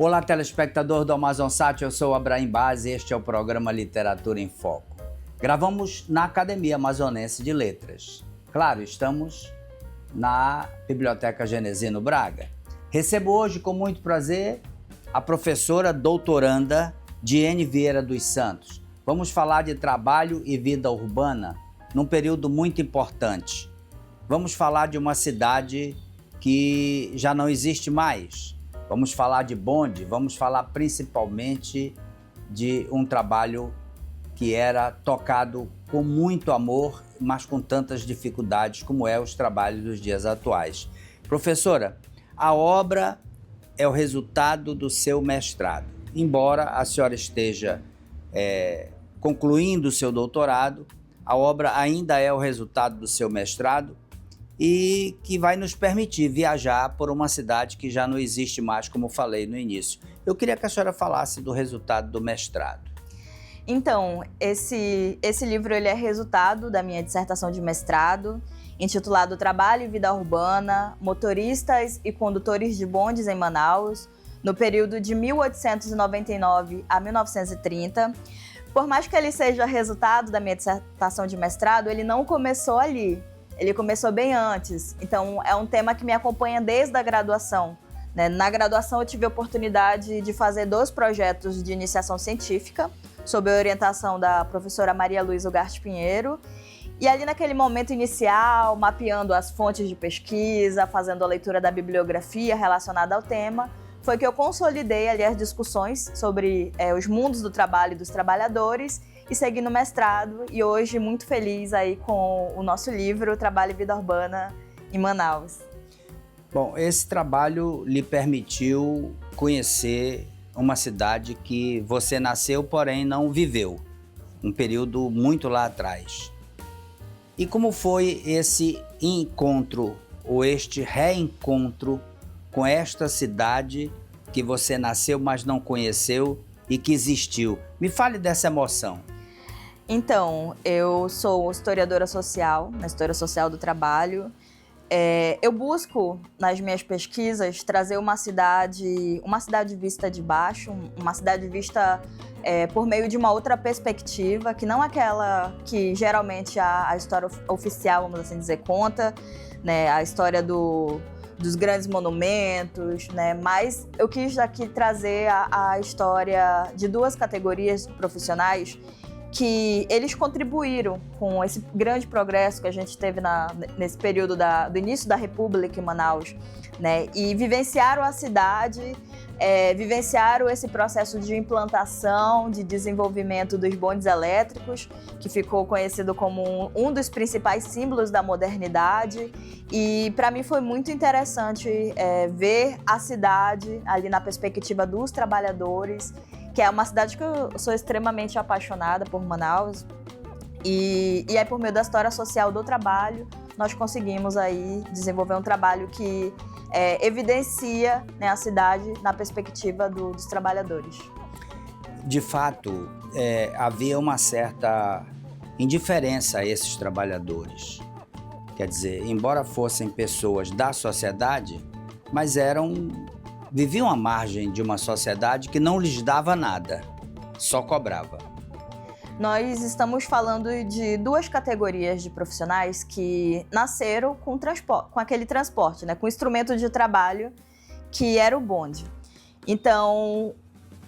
Olá, telespectador do Amazonsat, eu sou o Abraham Baz e este é o programa Literatura em Foco. Gravamos na Academia Amazonense de Letras. Claro, estamos na Biblioteca Genesino Braga. Recebo hoje com muito prazer a professora doutoranda Diene Vieira dos Santos. Vamos falar de trabalho e vida urbana num período muito importante. Vamos falar de uma cidade que já não existe mais. Vamos falar de bonde, vamos falar principalmente de um trabalho que era tocado com muito amor, mas com tantas dificuldades como os trabalhos dos dias atuais. Professora, a obra é o resultado do seu mestrado. Embora a senhora esteja concluindo o seu doutorado, a obra ainda é o resultado do seu mestrado e que vai nos permitir viajar por uma cidade que já não existe mais, como falei no início. Eu queria que a senhora falasse do resultado do mestrado. Então, esse livro ele é resultado da minha dissertação de mestrado, intitulado Trabalho e Vida Urbana, Motoristas e Condutores de Bondes em Manaus, no período de 1899 a 1930. Por mais que ele seja resultado da minha dissertação de mestrado, ele não começou ali. Ele começou bem antes, então é um tema que me acompanha desde a graduação. Na graduação eu tive a oportunidade de fazer 2 projetos de iniciação científica, sob a orientação da professora Maria Luísa Ugarte Pinheiro, e ali naquele momento inicial, mapeando as fontes de pesquisa, fazendo a leitura da bibliografia relacionada ao tema, foi que eu consolidei ali as discussões sobre os mundos do trabalho e dos trabalhadores, e segui no mestrado, e hoje muito feliz aí com o nosso livro Trabalho e Vida Urbana em Manaus. Bom, esse trabalho lhe permitiu conhecer uma cidade que você nasceu, porém não viveu, um período muito lá atrás. E como foi esse encontro, ou este reencontro com esta cidade que você nasceu, mas não conheceu e que existiu? Me fale dessa emoção. Então, eu sou historiadora social, na História Social do Trabalho. Eu busco, nas minhas pesquisas, trazer uma cidade vista de baixo, uma cidade vista por meio de uma outra perspectiva, que não aquela que geralmente a história oficial, vamos assim dizer, conta, né? A história dos grandes monumentos, né? Mas eu quis aqui trazer a história de 2 categorias profissionais que eles contribuíram com esse grande progresso que a gente teve nesse período do início da República em Manaus, né? E vivenciaram a cidade, vivenciaram esse processo de implantação, de desenvolvimento dos bondes elétricos, que ficou conhecido como um dos principais símbolos da modernidade. E para mim foi muito interessante ver a cidade ali na perspectiva dos trabalhadores, que é uma cidade que eu sou extremamente apaixonada por Manaus. E aí, por meio da História Social do Trabalho, nós conseguimos aí desenvolver um trabalho que evidencia, né, a cidade na perspectiva dos trabalhadores. De fato, havia uma certa indiferença a esses trabalhadores. Quer dizer, embora fossem pessoas da sociedade, mas viviam à margem de uma sociedade que não lhes dava nada, só cobrava. Nós estamos falando de 2 categorias de profissionais que nasceram com aquele transporte, né, com o instrumento de trabalho que era o bonde. Então,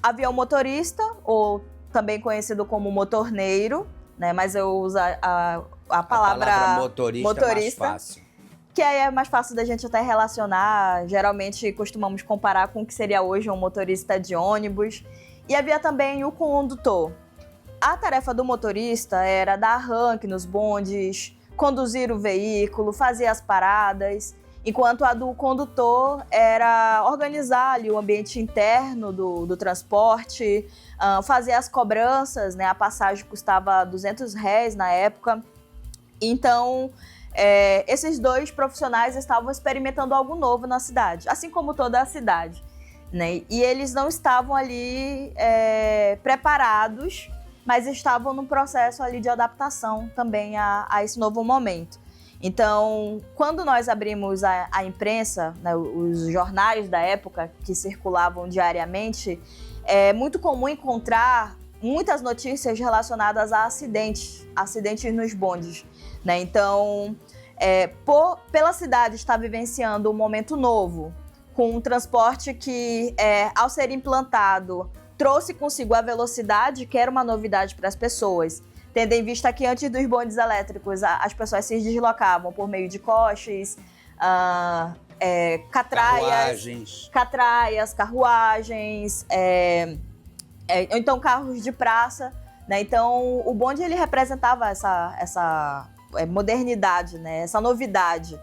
havia o motorista, ou também conhecido como motorneiro, né, mas eu uso a palavra motorista é mais fácil. Que aí é mais fácil da gente até relacionar. Geralmente costumamos comparar com o que seria hoje um motorista de ônibus. E havia também o condutor. A tarefa do motorista era dar arranque nos bondes, conduzir o veículo, fazer as paradas, enquanto a do condutor era organizar ali o ambiente interno do transporte, fazer as cobranças, né? A passagem custava R$200 na época. Então, esses 2 profissionais estavam experimentando algo novo na cidade, assim como toda a cidade, né? E eles não estavam ali preparados, mas estavam no processo ali de adaptação também a esse novo momento. Então, quando nós abrimos a imprensa, né, os jornais da época que circulavam diariamente, é muito comum encontrar muitas notícias relacionadas a acidentes nos bondes, né? Então, pela cidade estar vivenciando um momento novo, com um transporte que, ao ser implantado, trouxe consigo a velocidade, que era uma novidade para as pessoas, tendo em vista que antes dos bondes elétricos as pessoas se deslocavam por meio de coches, catraias, carruagens, então carros de praça, né? Então o bonde ele representava essa modernidade, né? Essa novidade.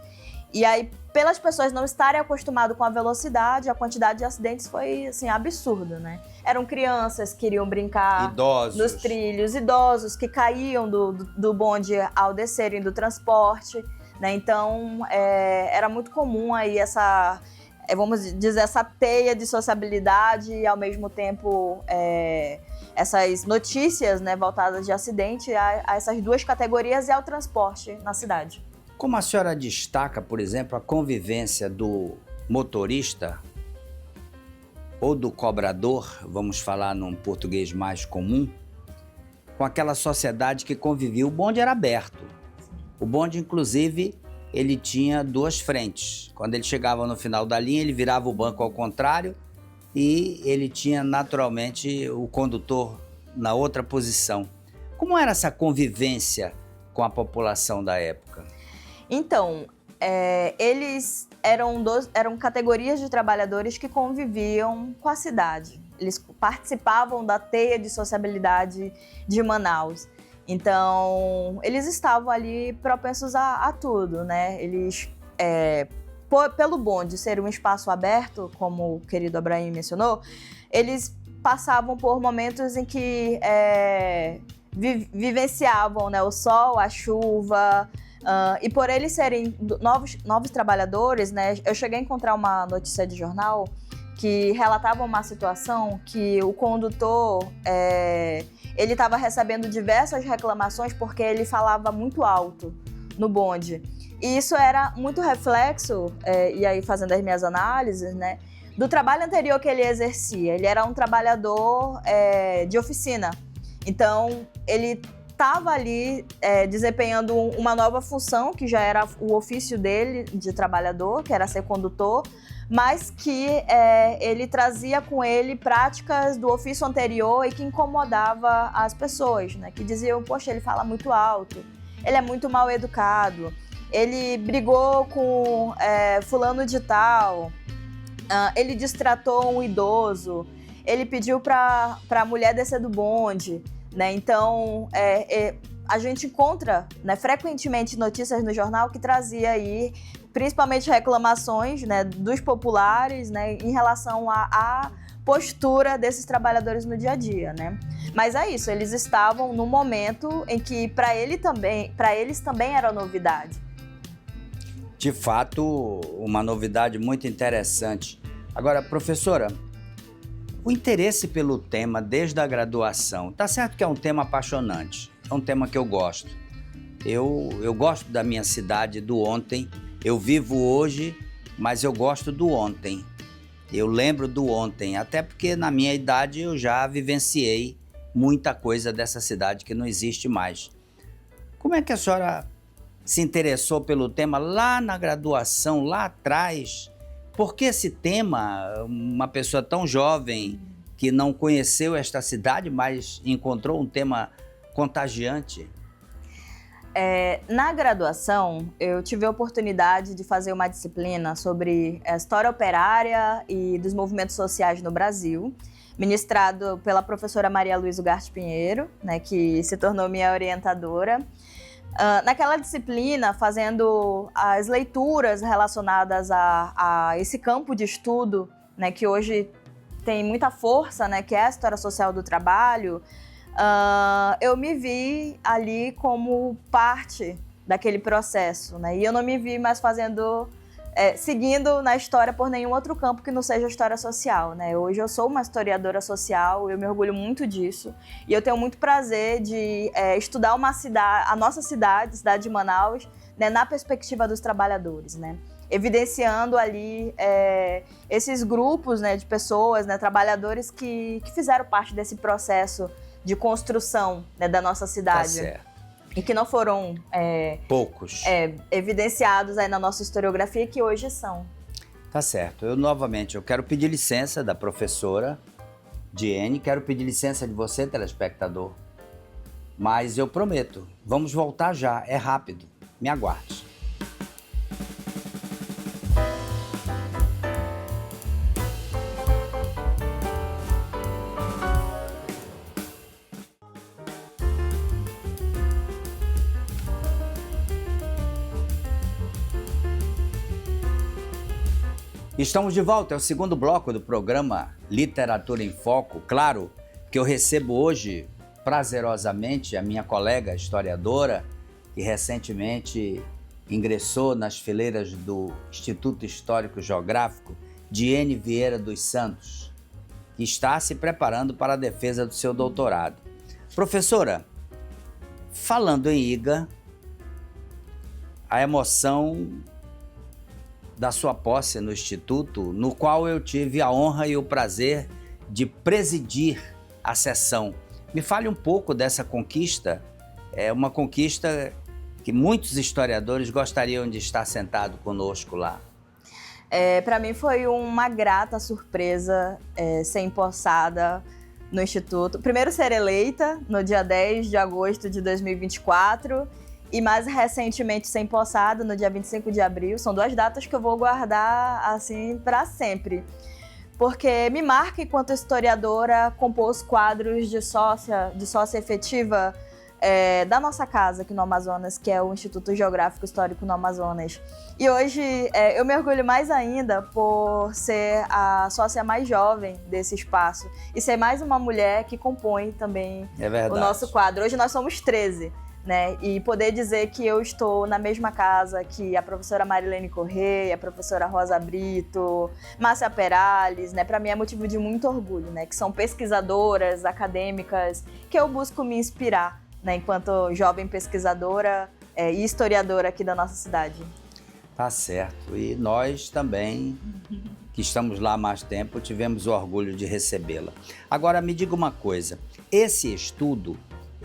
E aí, pelas pessoas não estarem acostumadas com a velocidade, a quantidade de acidentes foi, assim, absurda, né? Eram crianças que queriam brincar nos trilhos, idosos que caíam do bonde ao descerem do transporte, né? Então, era muito comum aí vamos dizer, essa teia de sociabilidade e, ao mesmo tempo, essas notícias, né, voltadas de acidente a essas duas categorias e ao transporte na cidade. Como a senhora destaca, por exemplo, a convivência do motorista ou do cobrador, vamos falar num português mais comum, com aquela sociedade que convivia? O bonde era aberto. O bonde, inclusive, ele tinha duas frentes. Quando ele chegava no final da linha, ele virava o banco ao contrário e ele tinha, naturalmente, o condutor na outra posição. Como era essa convivência com a população da época? Então, eles eram categorias de trabalhadores que conviviam com a cidade. Eles participavam da teia de sociabilidade de Manaus. Então, eles estavam ali propensos a tudo, né? Eles, pelo bonde ser um espaço aberto, como o querido Abraim mencionou, eles passavam por momentos em que vivenciavam, né, o sol, a chuva. E por eles serem novos trabalhadores, né, eu cheguei a encontrar uma notícia de jornal que relatava uma situação que o condutor ele estava recebendo diversas reclamações porque ele falava muito alto no bonde. E isso era muito reflexo, e aí fazendo as minhas análises, né, do trabalho anterior que ele exercia. Ele era um trabalhador de oficina. Então, ele estava ali desempenhando uma nova função, que já era o ofício dele de trabalhador, que era ser condutor, mas que ele trazia com ele práticas do ofício anterior e que incomodava as pessoas, né? Que diziam, poxa, ele fala muito alto, ele é muito mal educado, ele brigou com fulano de tal, ele destratou um idoso, ele pediu para a mulher descer do bonde, né? Então, a gente encontra, né, frequentemente notícias no jornal que trazia aí, principalmente reclamações, né, dos populares, né, em relação à postura desses trabalhadores no dia a dia, né? Mas é isso, eles estavam num momento em que para eles também era novidade. De fato, uma novidade muito interessante. Agora, professora, o interesse pelo tema desde a graduação, tá certo que é um tema apaixonante, é um tema que eu gosto. Eu gosto da minha cidade, do ontem. Eu vivo hoje, mas eu gosto do ontem. Eu lembro do ontem, até porque na minha idade eu já vivenciei muita coisa dessa cidade que não existe mais. Como é que a senhora se interessou pelo tema lá na graduação, lá atrás? Por que esse tema, uma pessoa tão jovem que não conheceu esta cidade, mas encontrou um tema contagiante? Na graduação, eu tive a oportunidade de fazer uma disciplina sobre a história operária e dos movimentos sociais no Brasil, ministrado pela professora Maria Luísa Ugarte Pinheiro, né, que se tornou minha orientadora. Naquela disciplina, fazendo as leituras relacionadas a esse campo de estudo, né, que hoje tem muita força, né, que é a história social do trabalho, eu me vi ali como parte daquele processo, né, e eu não me vi mais fazendo seguindo na história por nenhum outro campo que não seja a história social, né? Hoje eu sou uma historiadora social, eu me orgulho muito disso. E eu tenho muito prazer de estudar uma cidade, a nossa cidade, a cidade de Manaus, né, na perspectiva dos trabalhadores, né? Evidenciando ali esses grupos, né, de pessoas, né, trabalhadores que fizeram parte desse processo de construção, né, da nossa cidade. Tá certo. E que não foram poucos evidenciados aí na nossa historiografia, que hoje são. Tá certo. Eu quero pedir licença da professora Diene, quero pedir licença de você, telespectador. Mas eu prometo, vamos voltar já, é rápido. Me aguarde. Estamos de volta, é o segundo bloco do programa Literatura em Foco. Claro que eu recebo hoje, prazerosamente, a minha colega historiadora, que recentemente ingressou nas fileiras do Instituto Histórico Geográfico, Diene Vieira dos Santos, que está se preparando para a defesa do seu doutorado. Professora, falando em IGA, a emoção da sua posse no Instituto, no qual eu tive a honra e o prazer de presidir a sessão. Me fale um pouco dessa conquista. É uma conquista que muitos historiadores gostariam de estar sentado conosco lá. Para mim foi uma grata surpresa ser empossada no Instituto. Primeiro ser eleita no dia 10 de agosto de 2024 e mais recentemente ser empossada no dia 25 de abril. São duas datas que eu vou guardar assim para sempre. Porque me marca enquanto historiadora compor os quadros de sócia efetiva da nossa casa aqui no Amazonas, que é o Instituto Geográfico Histórico no Amazonas. E hoje eu me orgulho mais ainda por ser a sócia mais jovem desse espaço e ser mais uma mulher que compõe também o nosso quadro. Hoje nós somos 13. Né? E poder dizer que eu estou na mesma casa que a professora Marilene Correia, a professora Rosa Brito, Márcia Perales, né? Para mim é motivo de muito orgulho, né? Que são pesquisadoras, acadêmicas, que eu busco me inspirar, né? Enquanto jovem pesquisadora e historiadora aqui da nossa cidade. Tá certo. E nós também, que estamos lá há mais tempo, tivemos o orgulho de recebê-la. Agora, me diga uma coisa. Esse estudo,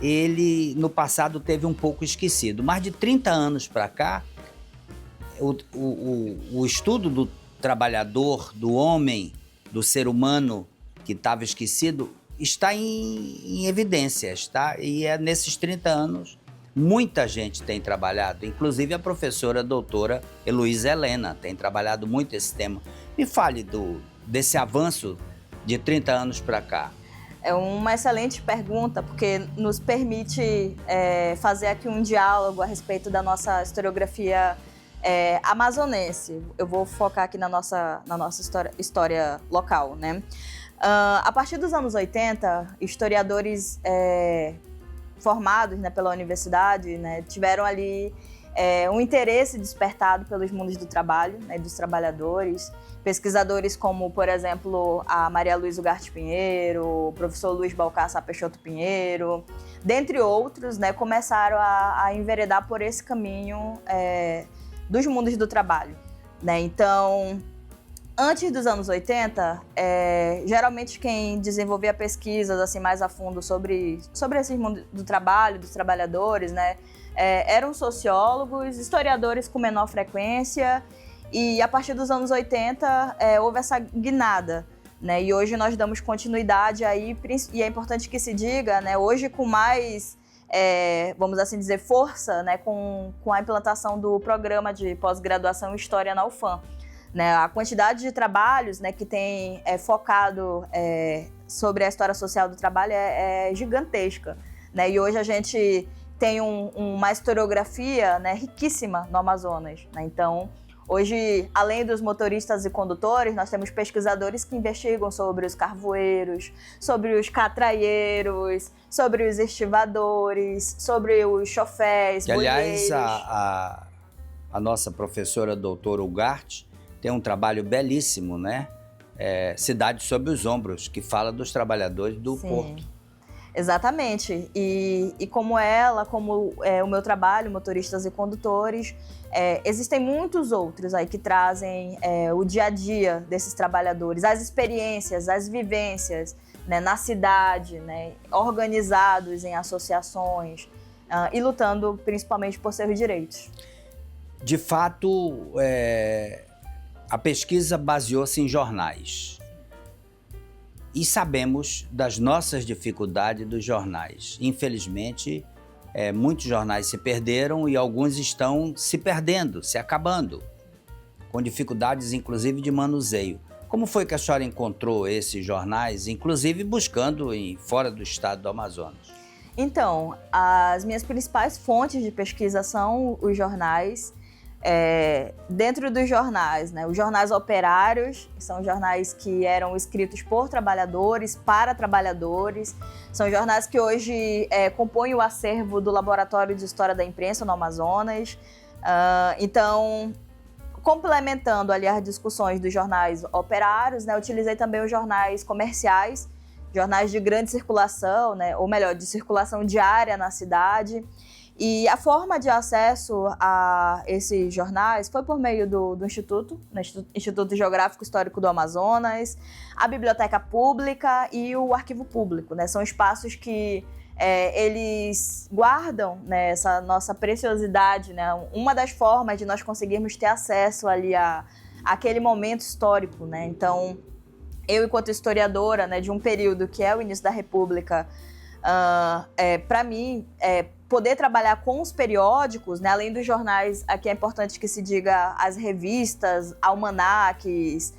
ele no passado teve um pouco esquecido, mas de 30 anos para cá, o estudo do trabalhador, do homem, do ser humano que estava esquecido, está em evidência, está? E nesses 30 anos, muita gente tem trabalhado, inclusive a professora doutora Heloísa Helena tem trabalhado muito esse tema. Me fale desse avanço de 30 anos para cá. É uma excelente pergunta, porque nos permite fazer aqui um diálogo a respeito da nossa historiografia amazonense. Eu vou focar aqui na nossa história local, né? A partir dos anos 80, historiadores formados, né, pela universidade, né, tiveram ali um interesse despertado pelos mundos do trabalho, né, dos trabalhadores. Pesquisadores como, por exemplo, a Maria Luísa Ugarte Pinheiro, o professor Luiz Balcaça Peixoto Pinheiro, dentre outros, né, começaram a enveredar por esse caminho dos mundos do trabalho, né? Então, antes dos anos 80, geralmente quem desenvolvia pesquisas assim, mais a fundo sobre esse mundo do trabalho, dos trabalhadores, né, eram sociólogos, historiadores com menor frequência. E a partir dos anos 80 houve essa guinada, né? E hoje nós damos continuidade aí, e é importante que se diga, né? Hoje com mais, vamos assim dizer, força, né? Com a implantação do programa de pós-graduação em História na UFAM. Né? A quantidade de trabalhos, né, que tem focado sobre a história social do trabalho é gigantesca, né? E hoje a gente tem uma historiografia, né, riquíssima no Amazonas, né? Então, hoje, além dos motoristas e condutores, nós temos pesquisadores que investigam sobre os carvoeiros, sobre os catraieiros, sobre os estivadores, sobre os chofés, aliás, boieiros. a a nossa professora doutora Ugarte tem um trabalho belíssimo, né? Cidade Sob os Ombros, que fala dos trabalhadores do Sim. porto. Exatamente. E como ela, como o meu trabalho, motoristas e condutores, existem muitos outros aí que trazem o dia a dia desses trabalhadores, as experiências, as vivências, né, na cidade, né, organizados em associações e lutando principalmente por seus direitos. De fato, a pesquisa baseou-se em jornais. E sabemos das nossas dificuldades dos jornais. Infelizmente, muitos jornais se perderam e alguns estão se perdendo, se acabando, com dificuldades inclusive de manuseio. Como foi que a senhora encontrou esses jornais, inclusive buscando fora do estado do Amazonas? Então, as minhas principais fontes de pesquisa são os jornais. Dentro dos jornais, né, os jornais operários, são jornais que eram escritos por trabalhadores, para trabalhadores, são jornais que hoje compõem o acervo do Laboratório de História da Imprensa no Amazonas. Então, complementando ali as discussões dos jornais operários, né, utilizei também os jornais comerciais, jornais de grande circulação, né, ou melhor, de circulação diária na cidade. E a forma de acesso a esses jornais foi por meio do Instituto, né, Instituto Geográfico Histórico do Amazonas, a Biblioteca Pública e o Arquivo Público, né? São espaços que eles guardam, né, essa nossa preciosidade, né? Uma das formas de nós conseguirmos ter acesso ali àquele momento histórico, né? Então, eu, enquanto historiadora, né, de um período que é o início da República, para mim, poder trabalhar com os periódicos, né, além dos jornais, aqui é importante que se diga as revistas, almanaques,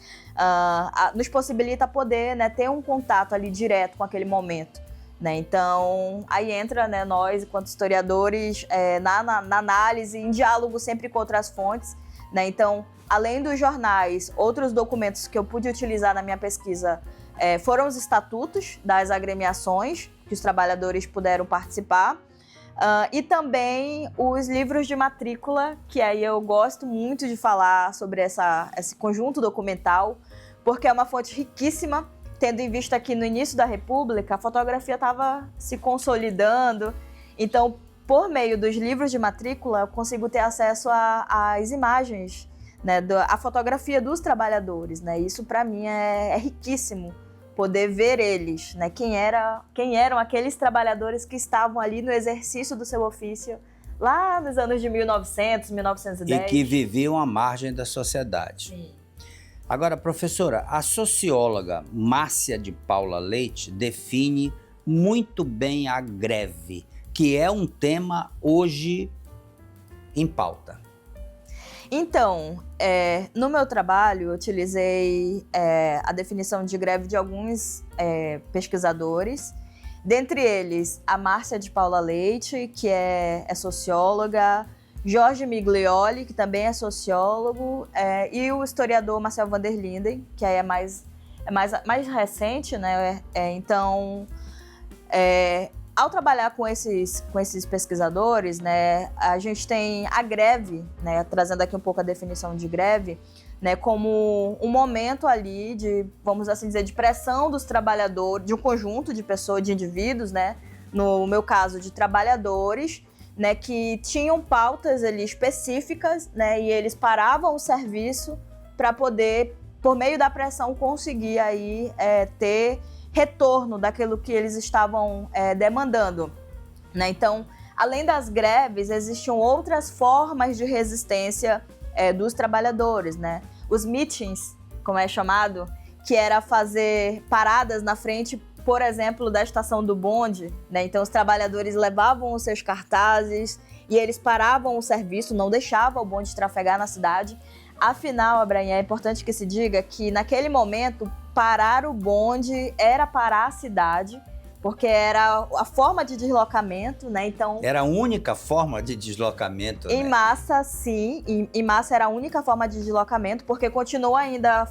nos possibilita poder, né, ter um contato ali direto com aquele momento. Né? Então, aí entra, né, nós, enquanto historiadores, na análise, em diálogo sempre com outras fontes. Né? Então, além dos jornais, outros documentos que eu pude utilizar na minha pesquisa foram os estatutos das agremiações que os trabalhadores puderam participar. E também os livros de matrícula, que aí eu gosto muito de falar sobre esse conjunto documental, porque é uma fonte riquíssima, tendo em vista que no início da República a fotografia estava se consolidando. Então, por meio dos livros de matrícula, eu consigo ter acesso às imagens, né, à fotografia dos trabalhadores. Né? Isso, para mim, é riquíssimo. Poder ver eles, né? Quem eram aqueles trabalhadores que estavam ali no exercício do seu ofício lá nos anos de 1900, 1910. E que viviam à margem da sociedade. Sim. Agora, professora, a socióloga Márcia de Paula Leite define muito bem a greve, que é um tema hoje em pauta. Então, no meu trabalho, eu utilizei a definição de greve de alguns pesquisadores, dentre eles a Márcia de Paula Leite, que é socióloga, Jorge Miglioli, que também é sociólogo, e o historiador Marcel van der Linden, que aí é mais recente, né? Então, ao trabalhar com esses pesquisadores, né, a gente tem a greve, né, trazendo aqui um pouco a definição de greve, né, como um momento ali de, vamos assim dizer, de pressão dos trabalhadores, de um conjunto de pessoas, de indivíduos, né, no meu caso, de trabalhadores, né, que tinham pautas ali específicas, né, e eles paravam o serviço para poder, por meio da pressão, conseguir aí ter retorno daquilo que eles estavam demandando. Né? Então, além das greves, existiam outras formas de resistência dos trabalhadores. Né? Os meetings, como é chamado, que era fazer paradas na frente, por exemplo, da estação do bonde. Né? Então, os trabalhadores levavam os seus cartazes e eles paravam o serviço, não deixavam o bonde trafegar na cidade. Afinal, Abraim, é importante que se diga que, naquele momento, parar o bonde era parar a cidade, porque era a forma de deslocamento, né? Então, era a única forma de deslocamento. Em massa, sim. Em massa era a única forma de deslocamento, porque continua ainda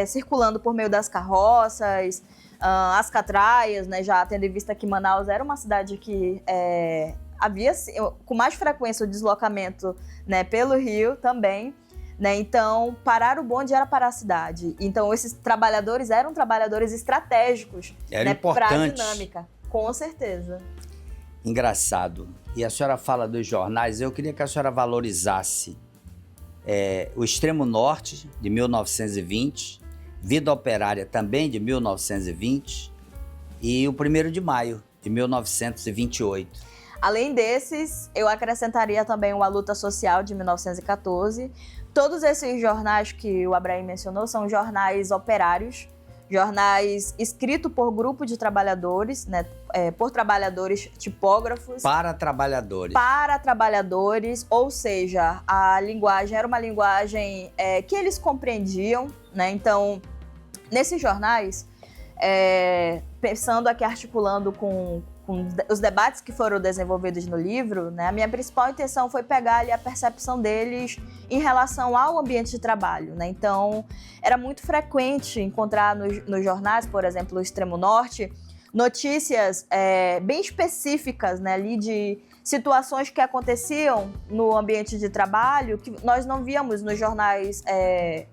circulando por meio das carroças, as catraias, né? Já tendo em vista que Manaus era uma cidade que havia com mais frequência o deslocamento, né, pelo rio também, né? Então, parar o bonde era parar a cidade. Então, esses trabalhadores eram trabalhadores estratégicos, Era né, para a importante. dinâmica, com certeza. Engraçado. E a senhora fala dos jornais, eu queria que a senhora valorizasse o Extremo Norte, de 1920, Vida Operária, também de 1920, e o 1º de Maio, de 1928. Além desses, eu acrescentaria também o A Luta Social, de 1914. Todos esses jornais que o Abraim mencionou são jornais operários, jornais escritos por grupo de trabalhadores, né, por trabalhadores tipógrafos. Para trabalhadores. Para trabalhadores, ou seja, a linguagem era uma linguagem que eles compreendiam, né? Então, nesses jornais, pensando aqui, articulando com os debates que foram desenvolvidos no livro, né, a minha principal intenção foi pegar ali a percepção deles em relação ao ambiente de trabalho, né? Então, era muito frequente encontrar nos jornais, por exemplo, o Extremo Norte, notícias bem específicas, né, ali de situações que aconteciam no ambiente de trabalho que nós não víamos nos jornais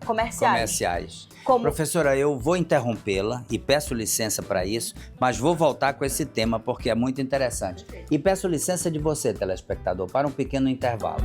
comerciais. Professora, eu vou interrompê-la e peço licença para isso, mas vou voltar com esse tema porque é muito interessante. E peço licença de você, telespectador, para um pequeno intervalo.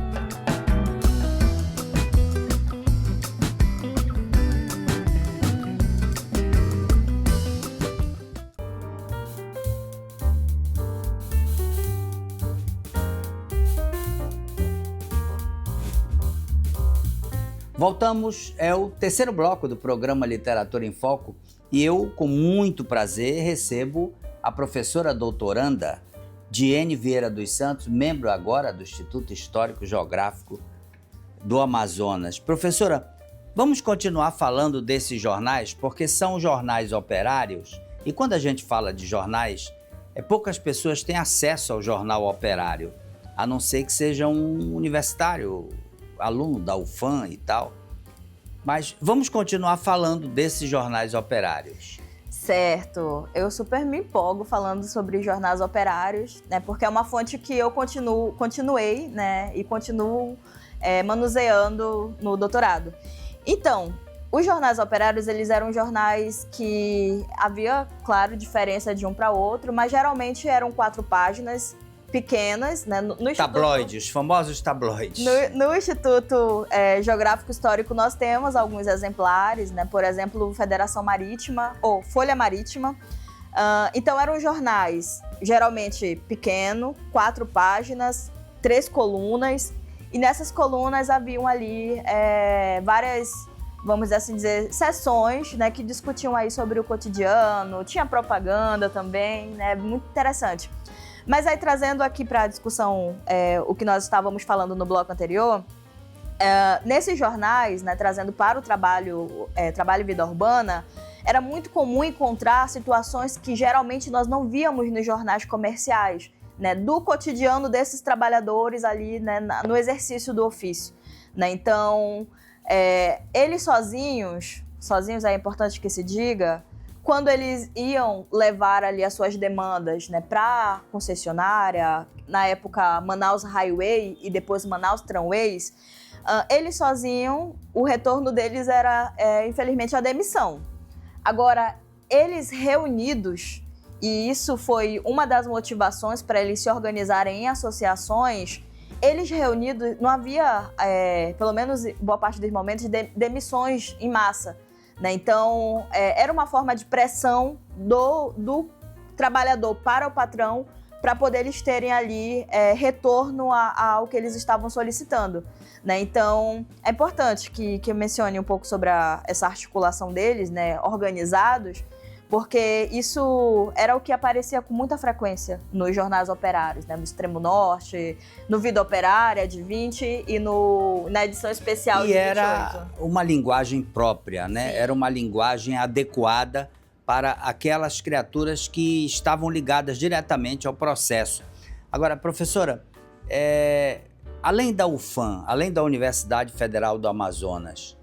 Voltamos, é o terceiro bloco do programa Literatura em Foco e eu, com muito prazer, recebo a professora doutoranda Diene Vieira dos Santos, membro agora do Instituto Histórico Geográfico do Amazonas. Professora, vamos continuar falando desses jornais, porque são jornais operários e quando a gente fala de jornais, poucas pessoas têm acesso ao jornal operário, a não ser que seja um universitário, aluno da UFAM e tal. Mas vamos continuar falando desses jornais operários. Certo. Eu super me empolgo falando sobre jornais operários, né? Porque é uma fonte que eu continuei, né? E continuo manuseando no doutorado. Então, os jornais operários, eles eram jornais que havia, claro, diferença de um para outro, mas geralmente eram 4 páginas, pequenas, né? Tabloides, os famosos tabloides. No Instituto Geográfico Histórico nós temos alguns exemplares, né? Por exemplo, Federação Marítima ou Folha Marítima. Então eram jornais geralmente pequeno, 4 páginas, 3 colunas, e nessas colunas haviam ali várias, vamos assim dizer, sessões, né? Que discutiam aí sobre o cotidiano, tinha propaganda também, né? Muito interessante. Mas aí, trazendo aqui para a discussão o que nós estávamos falando no bloco anterior, nesses jornais, né, trazendo para o trabalho e vida urbana, era muito comum encontrar situações que geralmente nós não víamos nos jornais comerciais, né, do cotidiano desses trabalhadores ali, né, no exercício do ofício, né? Então, eles sozinhos é importante que se diga, quando eles iam levar ali as suas demandas, né, para a concessionária, na época Manaus Highway e depois Manaus Tramways, eles sozinhos, o retorno deles era, infelizmente, a demissão. Agora, eles reunidos, e isso foi uma das motivações para eles se organizarem em associações, eles reunidos, não havia, pelo menos boa parte dos momentos, demissões em massa. Né? Então, era uma forma de pressão do trabalhador para o patrão para poder eles terem ali retorno ao que eles estavam solicitando. Né? Então, é importante que eu mencione um pouco sobre essa articulação deles, né, organizados, porque isso era o que aparecia com muita frequência nos jornais operários, né? No Extremo Norte, no Vida Operária de 20 e na edição especial de 28. E era uma linguagem própria, né? Sim. Era uma linguagem adequada para aquelas criaturas que estavam ligadas diretamente ao processo. Agora, professora, além da UFAM, além da Universidade Federal do Amazonas,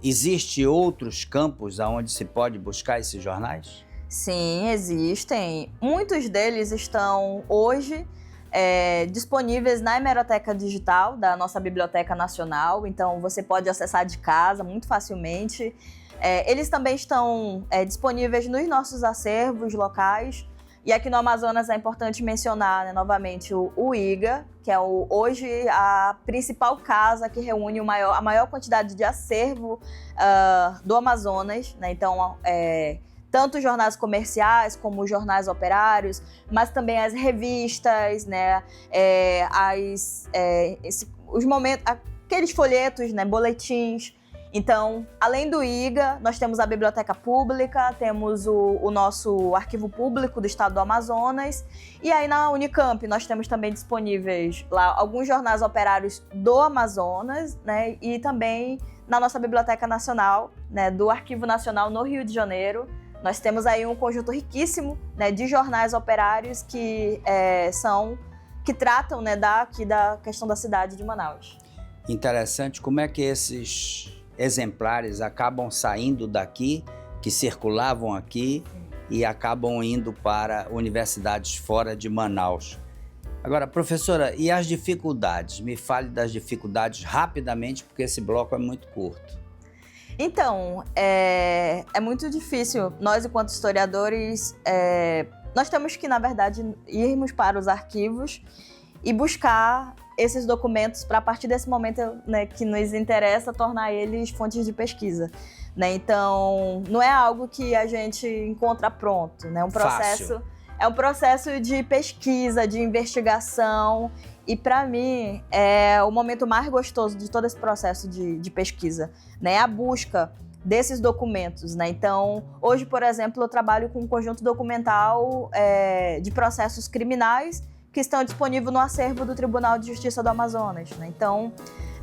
existem outros campos onde se pode buscar esses jornais? Sim, existem. Muitos deles estão hoje disponíveis na hemeroteca digital da nossa Biblioteca Nacional, então você pode acessar de casa muito facilmente. Eles também estão disponíveis nos nossos acervos locais. E aqui no Amazonas é importante mencionar, né, novamente o IGA, que é hoje a principal casa que reúne a maior quantidade de acervo do Amazonas, né? Então, tanto jornais comerciais como os jornais operários, mas também as revistas, né? Aqueles folhetos, né? Boletins. Então, além do IGA, nós temos a Biblioteca Pública, temos o nosso Arquivo Público do Estado do Amazonas, e aí na Unicamp nós temos também disponíveis lá alguns jornais operários do Amazonas, né, e também na nossa Biblioteca Nacional, né, do Arquivo Nacional no Rio de Janeiro. Nós temos aí um conjunto riquíssimo, né, de jornais operários que tratam, né, da questão da cidade de Manaus. Interessante como é que esses exemplares acabam saindo daqui, que circulavam aqui, e acabam indo para universidades fora de Manaus. Agora, professora, e as dificuldades? Me fale das dificuldades rapidamente, porque esse bloco é muito curto. Então, é muito difícil. Nós, enquanto historiadores, nós temos que, na verdade, irmos para os arquivos e buscar esses documentos para, a partir desse momento, né, que nos interessa, tornar eles fontes de pesquisa. Né? Então, não é algo que a gente encontra pronto. Né? É um processo de pesquisa, de investigação, e, para mim, é o momento mais gostoso de todo esse processo de pesquisa, né? A busca desses documentos. Né? Então, hoje, por exemplo, eu trabalho com um conjunto documental de processos criminais que estão disponíveis no acervo do Tribunal de Justiça do Amazonas. Né? Então,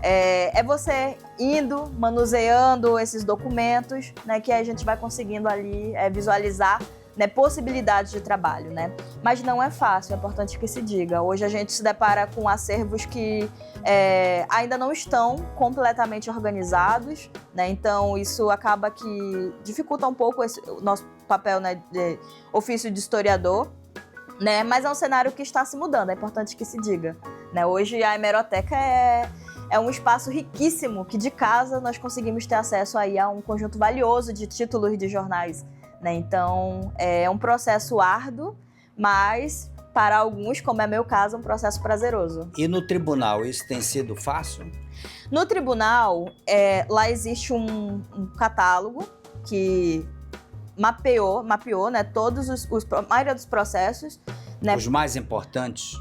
é você indo, manuseando esses documentos, né, que a gente vai conseguindo ali visualizar, né, possibilidades de trabalho. Né? Mas não é fácil, é importante que se diga. Hoje a gente se depara com acervos que ainda não estão completamente organizados, né? Então isso acaba que dificulta um pouco o nosso papel, né, de ofício de historiador. Né? Mas é um cenário que está se mudando, é importante que se diga. Né? Hoje a hemeroteca é um espaço riquíssimo que de casa nós conseguimos ter acesso aí a um conjunto valioso de títulos de jornais. Né? Então é um processo árduo, mas para alguns, como é meu caso, um processo prazeroso. E no tribunal, isso tem sido fácil? No tribunal, lá existe um catálogo que mapeou, né, a maioria dos processos. Né, os mais importantes?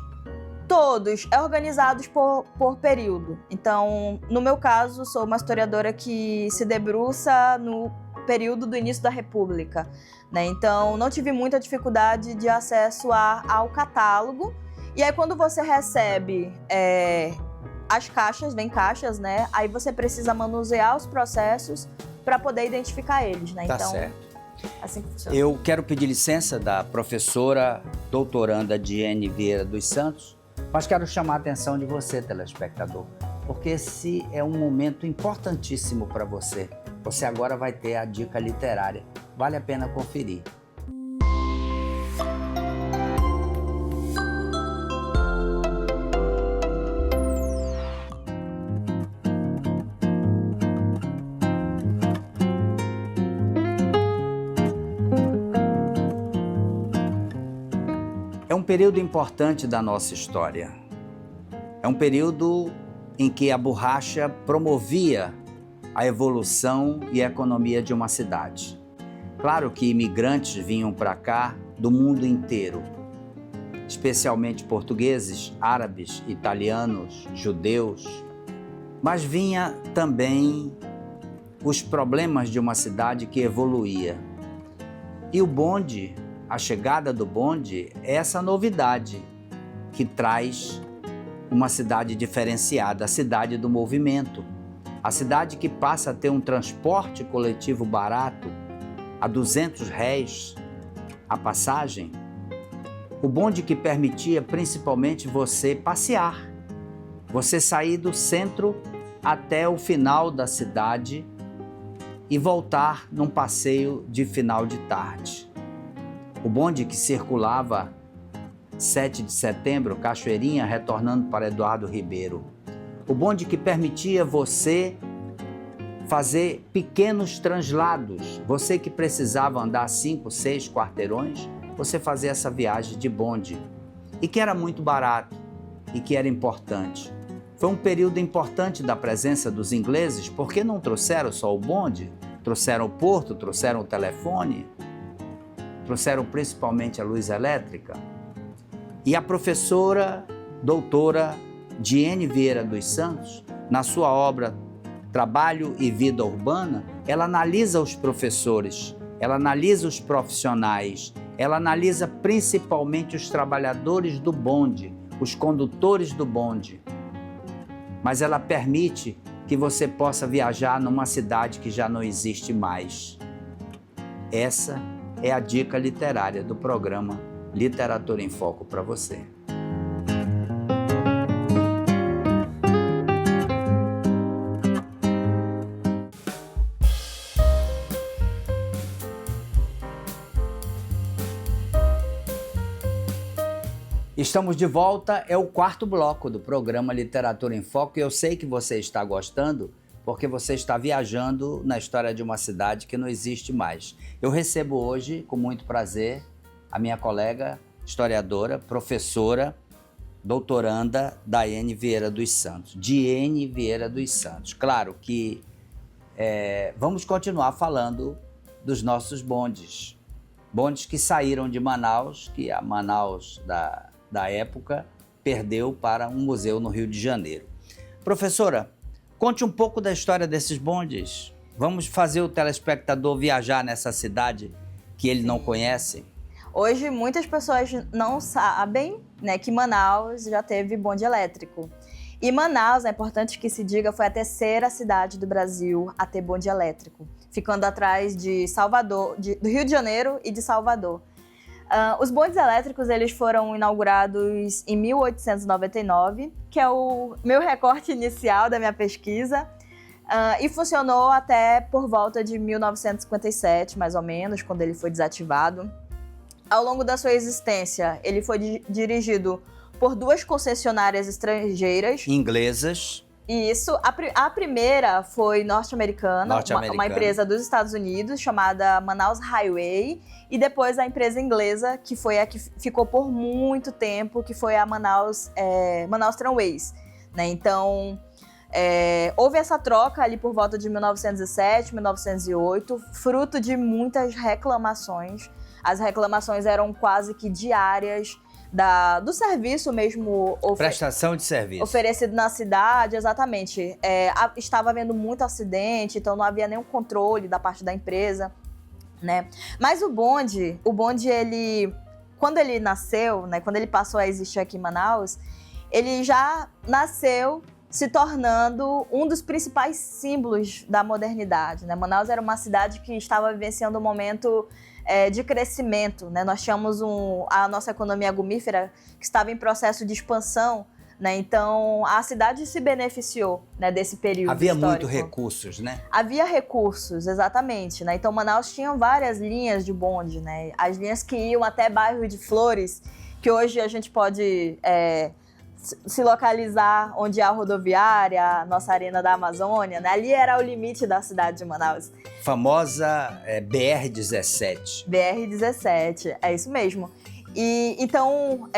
Todos, organizados por período. Então, no meu caso, sou uma historiadora que se debruça no período do início da República. Né? Então, não tive muita dificuldade de acesso ao catálogo. E aí, quando você recebe as caixas, vem caixas, né? Aí você precisa manusear os processos para poder identificar eles. Né? Tá então, certo. Assim que funciona. Eu quero pedir licença da professora doutoranda Diene Vieira dos Santos, mas quero chamar a atenção de você, telespectador, porque esse é um momento importantíssimo para você. Você agora vai ter a dica literária. Vale a pena conferir. É um período importante da nossa história. É um período em que a borracha promovia a evolução e a economia de uma cidade. Claro que imigrantes vinham para cá do mundo inteiro, especialmente portugueses, árabes, italianos, judeus, mas vinha também os problemas de uma cidade que evoluía. E o bonde, a chegada do bonde, é essa novidade que traz uma cidade diferenciada, a cidade do movimento, a cidade que passa a ter um transporte coletivo barato, a R$200 a passagem, o bonde que permitia principalmente você passear, você sair do centro até o final da cidade e voltar num passeio de final de tarde. O bonde que circulava 7 de setembro, Cachoeirinha, retornando para Eduardo Ribeiro. O bonde que permitia você fazer pequenos translados. Você que precisava andar 5, 6 quarteirões, você fazia essa viagem de bonde. E que era muito barato e que era importante. Foi um período importante da presença dos ingleses, porque não trouxeram só o bonde, trouxeram o porto, trouxeram o telefone, trouxeram principalmente a luz elétrica. E a professora doutora Diene Vieira dos Santos, na sua obra Trabalho e Vida Urbana, ela analisa os professores, ela analisa os profissionais, ela analisa principalmente os trabalhadores do bonde, os condutores do bonde. Mas ela permite que você possa viajar numa cidade que já não existe mais. Essa é a dica literária do programa Literatura em Foco para você. Estamos de volta, é o quarto bloco do programa Literatura em Foco e eu sei que você está gostando porque você está viajando na história de uma cidade que não existe mais. Eu recebo hoje, com muito prazer, a minha colega historiadora, professora, doutoranda Diene Vieira dos Santos. Diene Vieira dos Santos. Claro que vamos continuar falando dos nossos bondes. Bondes que saíram de Manaus, que a Manaus da época perdeu para um museu no Rio de Janeiro. Professora, conte um pouco da história desses bondes. Vamos fazer o telespectador viajar nessa cidade que ele não conhece? Hoje, muitas pessoas não sabem, né, que Manaus já teve bonde elétrico. E Manaus, é importante que se diga, foi a terceira cidade do Brasil a ter bonde elétrico, ficando atrás de Salvador, do Rio de Janeiro e de Salvador. Os bondes elétricos eles foram inaugurados em 1899, que é o meu recorte inicial da minha pesquisa, e funcionou até por volta de 1957, mais ou menos, quando ele foi desativado. Ao longo da sua existência, ele foi dirigido por 2 concessionárias estrangeiras. Inglesas. Isso. A primeira foi norte-americana, uma empresa dos Estados Unidos, chamada Manaus Highway, e depois a empresa inglesa, que foi a que ficou por muito tempo, que foi a Manaus Tramways, né? Então, houve essa troca ali por volta de 1907, 1908, fruto de muitas reclamações. As reclamações eram quase que diárias do serviço mesmo. Prestação de serviço. Oferecido na cidade, exatamente. Estava havendo muito acidente, então não havia nenhum controle da parte da empresa, né? Mas o bonde, ele, quando ele nasceu, né, quando ele passou a existir aqui em Manaus, ele já nasceu se tornando um dos principais símbolos da modernidade, né? Manaus era uma cidade que estava vivenciando um momento de crescimento, né? Nós tínhamos a nossa economia gomífera que estava em processo de expansão, né? Então a cidade se beneficiou, né, desse período Havia histórico. muitos recursos, né? Havia recursos, exatamente, né? Então Manaus tinha várias linhas de bonde, né? As linhas que iam até bairro de Flores, que hoje a gente pode se localizar onde há a rodoviária, a nossa Arena da Amazônia, né? Ali era o limite da cidade de Manaus. Famosa BR-17. BR-17, é isso mesmo. E então,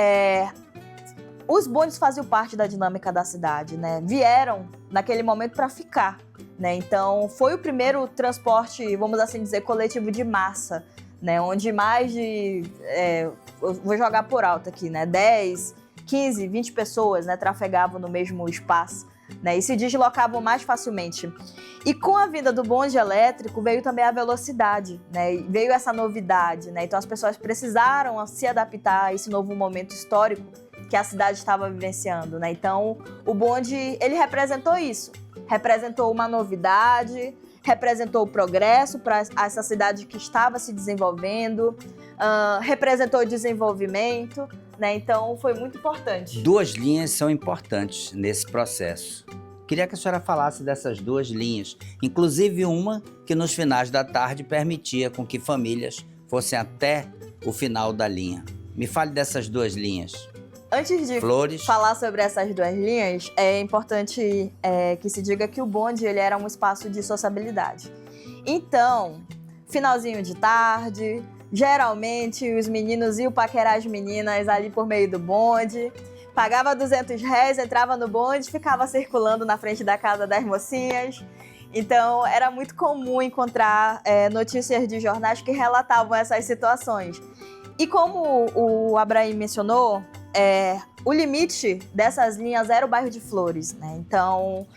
os bondes faziam parte da dinâmica da cidade, né? Vieram naquele momento para ficar, né? Então, foi o primeiro transporte, vamos assim dizer, coletivo de massa, né? Onde mais de, eu vou jogar por alto aqui, né? 10, 15, 20 pessoas, né, trafegavam no mesmo espaço, né, e se deslocavam mais facilmente. E com a vinda do bonde elétrico veio também a velocidade, né, e veio essa novidade, né, então as pessoas precisaram se adaptar a esse novo momento histórico que a cidade estava vivenciando, né. Então o bonde, ele representou isso, representou uma novidade, representou o progresso para essa cidade que estava se desenvolvendo, representou o desenvolvimento, né? Então foi muito importante. 2 linhas são importantes nesse processo. Queria que a senhora falasse dessas 2 linhas, inclusive uma que nos finais da tarde permitia com que famílias fossem até o final da linha. Me fale dessas duas linhas. Antes de Flores. falar sobre essas duas linhas, é importante que se diga que o bonde ele era um espaço de sociabilidade. Então, finalzinho de tarde, geralmente os meninos iam paquerar as meninas ali por meio do bonde, pagava R$200, entrava no bonde, ficava circulando na frente da casa das mocinhas. Então, era muito comum encontrar notícias de jornais que relatavam essas situações. E como o Abraim mencionou, o limite dessas linhas era o bairro de Flores, né? Então,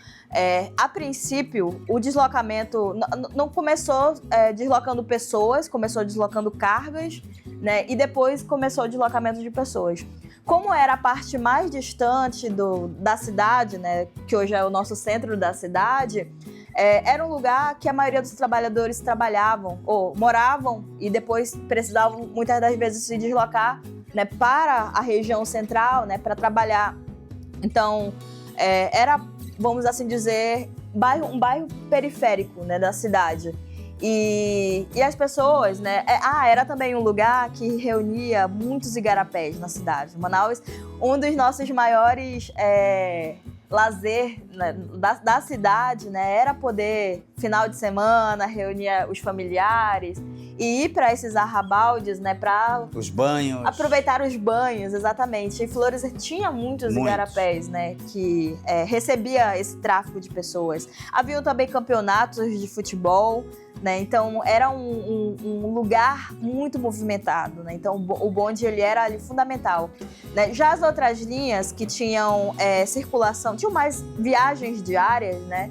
a princípio, o deslocamento não começou deslocando pessoas, começou deslocando cargas, né? E depois começou o deslocamento de pessoas. Como era a parte mais distante da cidade, né? Que hoje é o nosso centro da cidade, era um lugar que a maioria dos trabalhadores trabalhavam ou moravam e depois precisavam muitas das vezes se deslocar, né, para a região central, né, para trabalhar. Então, era, vamos assim dizer, um bairro periférico, né, da cidade. E as pessoas, né, era também um lugar que reunia muitos igarapés na cidade. Manaus, um dos nossos maiores lazer, né, da cidade, né, era poder, final de semana, reunir os familiares e ir para esses arrabaldes, né, para os banhos. Aproveitar os banhos, exatamente. E Flores tinha muitos igarapés, né, que recebia esse tráfego de pessoas. Haviam também campeonatos de futebol, né, então era um lugar muito movimentado, né, então o bonde ele era ali fundamental, né. Já as outras linhas que tinham circulação, tinham mais viagens diárias, né,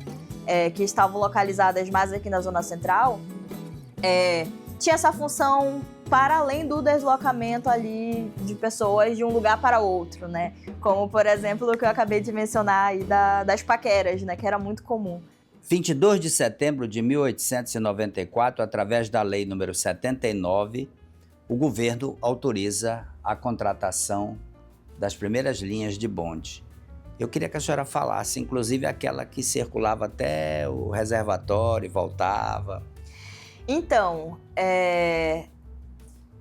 que estavam localizadas mais aqui na zona central, tinha essa função para além do deslocamento ali de pessoas de um lugar para outro, né? Como, por exemplo, o que eu acabei de mencionar aí das paqueras, né? Que era muito comum. 22 de setembro de 1894, através da Lei nº 79, o governo autoriza a contratação das primeiras linhas de bonde. Eu queria que a senhora falasse, inclusive, aquela que circulava até o reservatório e voltava. Então,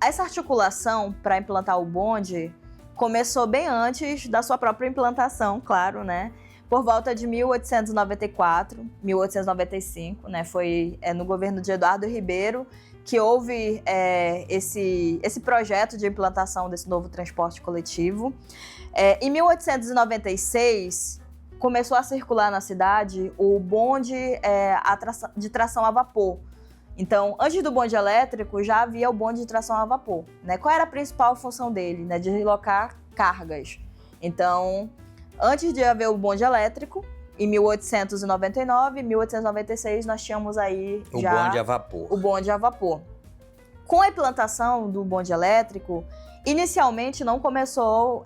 essa articulação para implantar o bonde começou bem antes da sua própria implantação, claro, né? Por volta de 1894, 1895, né? Foi no governo de Eduardo Ribeiro que houve esse projeto de implantação desse novo transporte coletivo. Em 1896, começou a circular na cidade o bonde de tração a vapor. Então, antes do bonde elétrico, já havia o bonde de tração a vapor, né? Qual era a principal função dele? Né? Deslocar cargas. Então, antes de haver o bonde elétrico, em 1899, 1896, nós tínhamos aí o já bonde a vapor. O bonde a vapor. Com a implantação do bonde elétrico, inicialmente não começou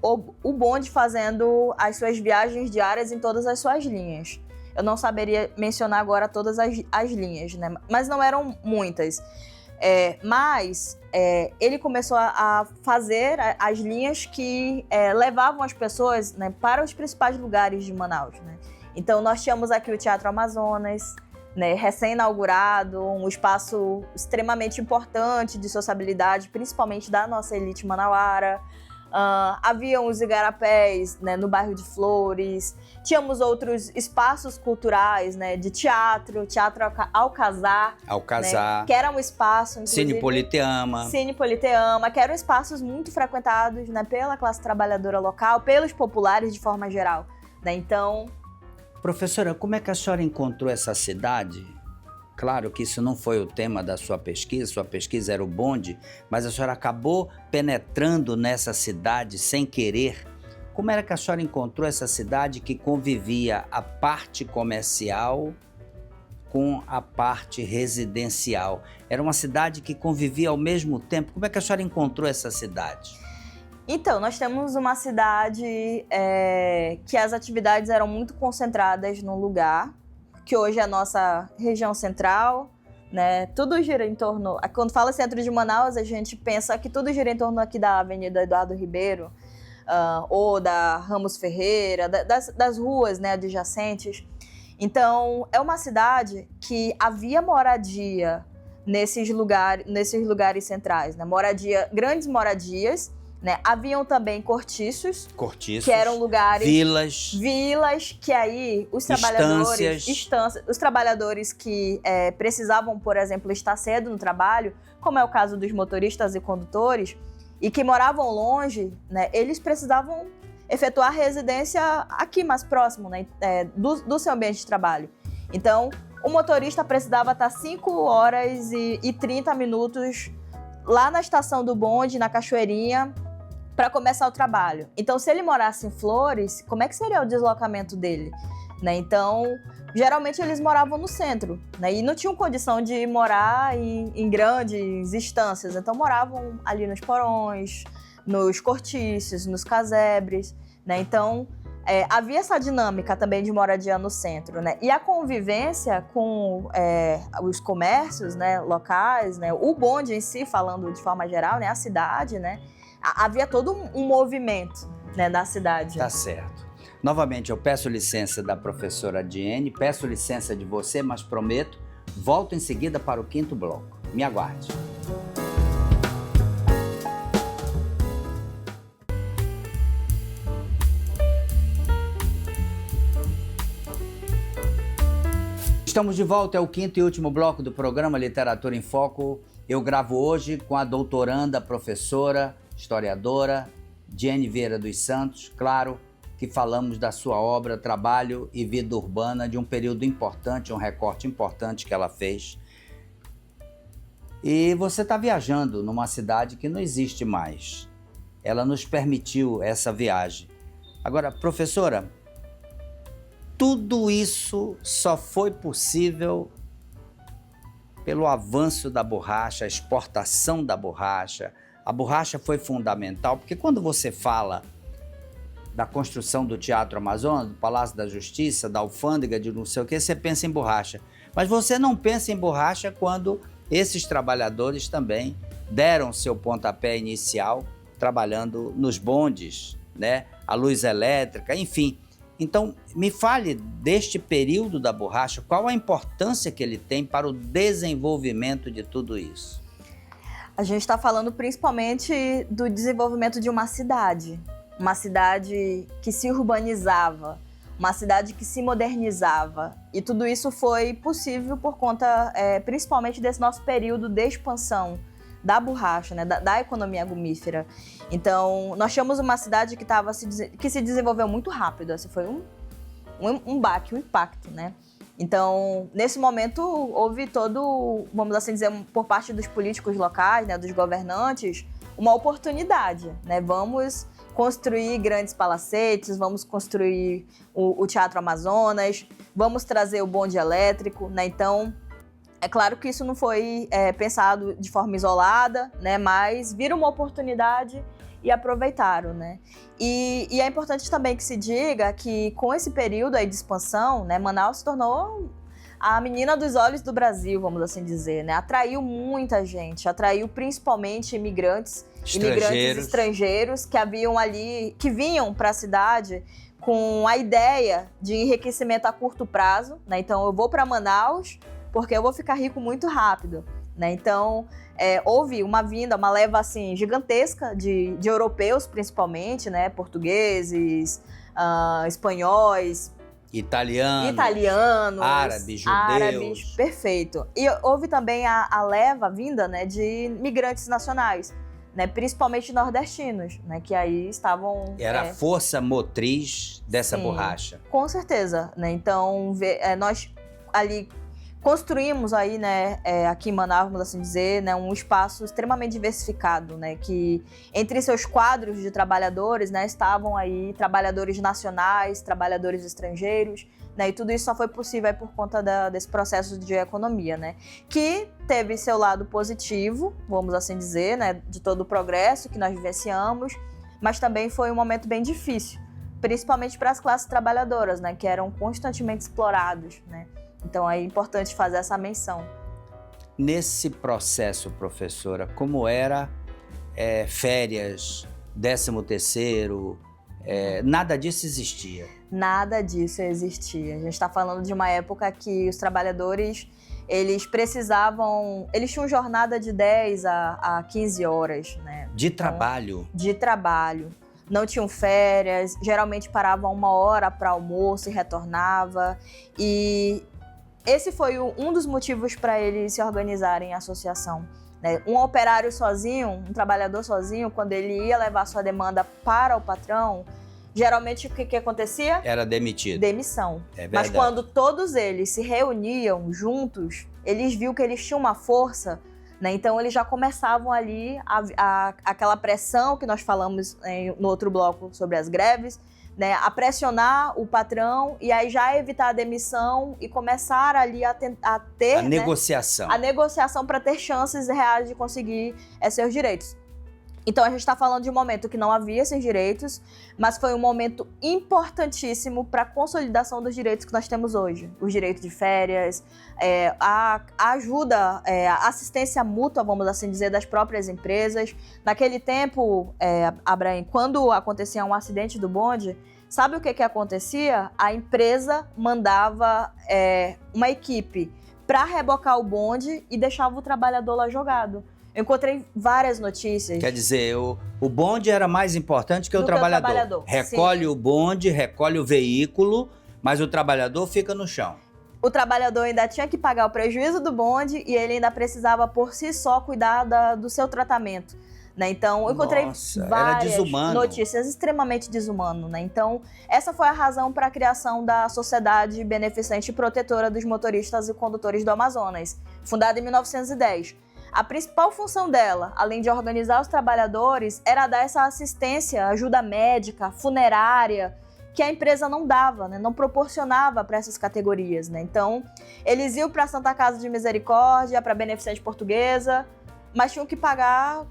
o bonde fazendo as suas viagens diárias em todas as suas linhas. Eu não saberia mencionar agora todas as linhas, né? Mas não eram muitas. Mas ele começou a fazer as linhas que levavam as pessoas, né, para os principais lugares de Manaus, né? Então, nós tínhamos aqui o Teatro Amazonas, né, recém-inaugurado, um espaço extremamente importante de sociabilidade, principalmente da nossa elite manauara. Haviam os igarapés, né, no bairro de Flores. Tínhamos outros espaços culturais, né, de teatro Alcazar, né, que era um espaço, inclusive, Cine Politeama, que eram espaços muito frequentados, né, pela classe trabalhadora local, pelos populares de forma geral, né? Então, professora, como é que a senhora encontrou essa cidade? Claro que isso não foi o tema da sua pesquisa era o bonde, mas a senhora acabou penetrando nessa cidade sem querer. Como era que a senhora encontrou essa cidade que convivia a parte comercial com a parte residencial? Era uma cidade que convivia ao mesmo tempo. Como é que a senhora encontrou essa cidade? Então, nós temos uma cidade que as atividades eram muito concentradas num lugar, que hoje é a nossa região central, né? Tudo gira em torno... Quando fala centro de Manaus, a gente pensa que tudo gira em torno aqui da Avenida Eduardo Ribeiro, ou da Ramos Ferreira, das ruas, né, adjacentes. Então, é uma cidade que havia moradia nesses lugares centrais, né? Grandes moradias, né? Haviam também cortiços, que eram lugares... Vilas, que aí os trabalhadores... Os trabalhadores que precisavam, por exemplo, estar cedo no trabalho, como é o caso dos motoristas e condutores, e que moravam longe, né? Eles precisavam efetuar residência aqui mais próximo, né? Do seu ambiente de trabalho. Então, o motorista precisava estar 5 horas e 30 minutos lá na estação do bonde, na Cachoeirinha, para começar o trabalho. Então, se ele morasse em Flores, como é que seria o deslocamento dele? Né? Então, geralmente eles moravam no centro, né? E não tinham condição de morar em grandes estâncias. Então, moravam ali nos porões, nos cortiços, nos casebres, né? Então, havia essa dinâmica também de moradia no centro, né? E a convivência com os comércios, né, locais, né? O bonde em si, falando de forma geral, né, a cidade, né? Havia todo um movimento, né, da cidade. Tá certo. Novamente, eu peço licença da professora Diene, peço licença de você, mas prometo, volto em seguida para o 5º bloco. Me aguarde. Estamos de volta, é o 5º e último bloco do programa Literatura em Foco. Eu gravo hoje com a doutoranda, professora, historiadora, Diene Vieira dos Santos. Claro que falamos da sua obra, trabalho e vida urbana de um período importante, um recorte importante que ela fez. E você está viajando numa cidade que não existe mais. Ela nos permitiu essa viagem. Agora, professora, tudo isso só foi possível pelo avanço da borracha, a exportação da borracha. A borracha foi fundamental, porque quando você fala da construção do Teatro Amazonas, do Palácio da Justiça, da alfândega, de não sei o que, você pensa em borracha. Mas você não pensa em borracha quando esses trabalhadores também deram seu pontapé inicial trabalhando nos bondes, né? A luz elétrica, enfim. Então, me fale deste período da borracha, qual a importância que ele tem para o desenvolvimento de tudo isso? A gente está falando principalmente do desenvolvimento de uma cidade que se urbanizava, uma cidade que se modernizava. E tudo isso foi possível por conta, principalmente, desse nosso período de expansão da borracha, né, da economia gomífera. Então, nós tínhamos uma cidade que se desenvolveu muito rápido. Esse foi um baque, um impacto, né? Então, nesse momento, houve todo, vamos assim dizer, por parte dos políticos locais, né, dos governantes, uma oportunidade, né? Vamos construir grandes palacetes, vamos construir o Teatro Amazonas, vamos trazer o bonde elétrico, né? Então, é claro que isso não foi pensado de forma isolada, né? Mas viram uma oportunidade e aproveitaram, né? E é importante também que se diga que com esse período aí de expansão, né, Manaus se tornou a menina dos olhos do Brasil, vamos assim dizer, né? Atraiu muita gente, atraiu principalmente imigrantes estrangeiros que haviam ali, que vinham para a cidade com a ideia de enriquecimento a curto prazo, né? Então eu vou para Manaus porque eu vou ficar rico muito rápido, né? Então houve uma leva assim gigantesca de europeus, principalmente, né? Portugueses, espanhóis, italianos, árabes, perfeito. E houve também a leva vinda, né, de migrantes nacionais, né, principalmente nordestinos, né, que aí estavam... Era a força motriz dessa borracha. Com certeza, né? Então nós ali construímos aí, né, aqui em Manaus, vamos assim dizer, né, um espaço extremamente diversificado, né, que entre seus quadros de trabalhadores, né, estavam aí trabalhadores nacionais, trabalhadores estrangeiros, né, e tudo isso só foi possível aí por conta desse processo de economia, né, que teve seu lado positivo, vamos assim dizer, né, de todo o progresso que nós vivenciamos, mas também foi um momento bem difícil, principalmente para as classes trabalhadoras, né, que eram constantemente explorados, né. Então é importante fazer essa menção. Nesse processo, professora, como era férias, 13º, nada disso existia? Nada disso existia. A gente está falando de uma época que os trabalhadores eles precisavam... Eles tinham jornada de 10 a 15 horas, né? De trabalho? De trabalho. Não tinham férias, geralmente paravam 1 hora para almoço e retornava. E esse foi um dos motivos para eles se organizarem em associação. Né? Um operário sozinho, um trabalhador sozinho, quando ele ia levar sua demanda para o patrão, geralmente o que acontecia? Era demitido. Demissão. É verdade. Mas quando todos eles se reuniam juntos, eles viam que eles tinham uma força, né? Então eles já começavam ali aquela pressão que nós falamos no outro bloco sobre as greves, né? A pressionar o patrão e aí já evitar a demissão e começar ali a ter a negociação. A negociação para ter chances reais de conseguir seus direitos. Então, a gente está falando de um momento que não havia esses direitos, mas foi um momento importantíssimo para a consolidação dos direitos que nós temos hoje. Os direitos de férias, a ajuda, a assistência mútua, vamos assim dizer, das próprias empresas. Naquele tempo, Abraim, quando acontecia um acidente do bonde, sabe o que acontecia? A empresa mandava uma equipe para rebocar o bonde e deixava o trabalhador lá jogado. Eu encontrei várias notícias. Quer dizer, o bonde era mais importante que o trabalhador. Recolhe sim. O bonde, recolhe o veículo, mas o trabalhador fica no chão. O trabalhador ainda tinha que pagar o prejuízo do bonde e ele ainda precisava, por si só, cuidar do seu tratamento. Né? Então, eu encontrei várias notícias extremamente desumano. Né? Então, essa foi a razão para a criação da Sociedade Beneficente e Protetora dos Motoristas e Condutores do Amazonas, fundada em 1910. A principal função dela, além de organizar os trabalhadores, era dar essa assistência, ajuda médica, funerária, que a empresa não dava, né? Não proporcionava para essas categorias. Né? Então, eles iam para a Santa Casa de Misericórdia, para a Beneficente Portuguesa, mas tinham que pagar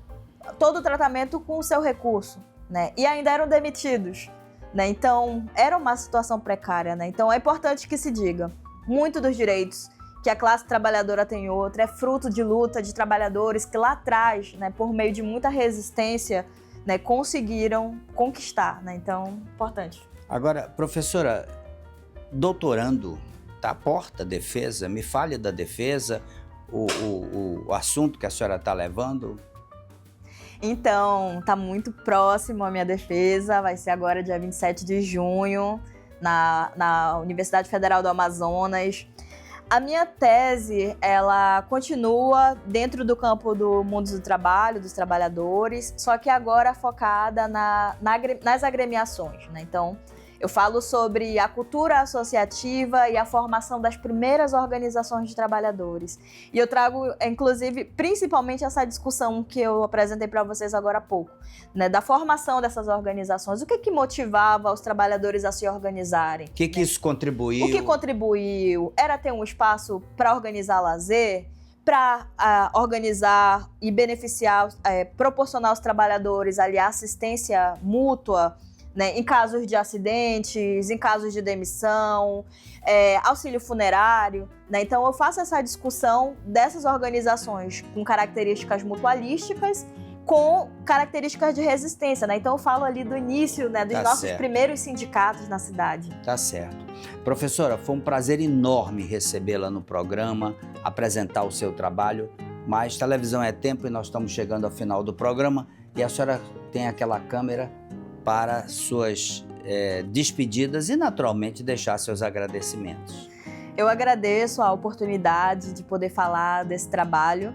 todo o tratamento com o seu recurso. Né? E ainda eram demitidos. Né? Então, era uma situação precária. Né? Então, é importante que se diga, muito dos direitos que a classe trabalhadora tem outra, é fruto de luta de trabalhadores que lá atrás, né, por meio de muita resistência, né, conseguiram conquistar. Né? Então, importante. Agora, professora, doutorando, tá à porta defesa, me fale da defesa, o assunto que a senhora está levando. Então, está muito próximo a minha defesa, vai ser agora dia 27 de junho, na Universidade Federal do Amazonas. A minha tese, ela continua dentro do campo do mundo do trabalho, dos trabalhadores, só que agora focada nas agremiações, né? Então, eu falo sobre a cultura associativa e a formação das primeiras organizações de trabalhadores. E eu trago, inclusive, principalmente essa discussão que eu apresentei para vocês agora há pouco, né, da formação dessas organizações. O que motivava os trabalhadores a se organizarem? O que isso contribuiu? O que contribuiu era ter um espaço para organizar lazer, para organizar e beneficiar, proporcionar aos trabalhadores ali a assistência mútua, né, em casos de acidentes, em casos de demissão, auxílio funerário. Né? Então, eu faço essa discussão dessas organizações com características mutualísticas, com características de resistência. Né? Então, eu falo ali do início, né, dos nossos primeiros sindicatos na cidade. Tá certo. Professora, foi um prazer enorme recebê-la no programa, apresentar o seu trabalho, mas televisão é tempo e nós estamos chegando ao final do programa e a senhora tem aquela câmera para suas despedidas e, naturalmente, deixar seus agradecimentos. Eu agradeço a oportunidade de poder falar desse trabalho,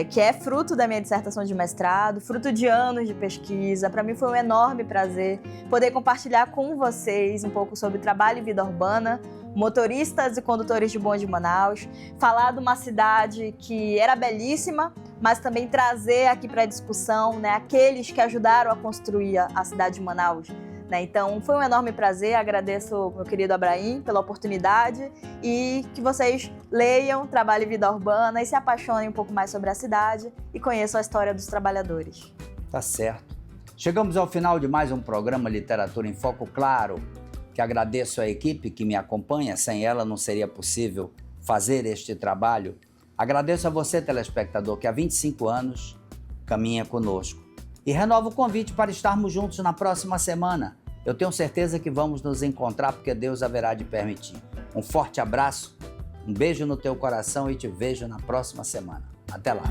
que é fruto da minha dissertação de mestrado, fruto de anos de pesquisa. Para mim foi um enorme prazer poder compartilhar com vocês um pouco sobre trabalho e vida urbana, motoristas e condutores de bonde de Manaus, falar de uma cidade que era belíssima, mas também trazer aqui para a discussão, né, aqueles que ajudaram a construir a cidade de Manaus. Né? Então, foi um enorme prazer, agradeço meu querido Abraim pela oportunidade e que vocês leiam Trabalho e Vida Urbana e se apaixonem um pouco mais sobre a cidade e conheçam a história dos trabalhadores. Tá certo. Chegamos ao final de mais um programa Literatura em Foco. Claro que agradeço a equipe que me acompanha, sem ela não seria possível fazer este trabalho. Agradeço a você, telespectador, que há 25 anos caminha conosco. E renovo o convite para estarmos juntos na próxima semana. Eu tenho certeza que vamos nos encontrar porque Deus haverá de permitir. Um forte abraço Um beijo no teu coração e te vejo na próxima semana. Até lá!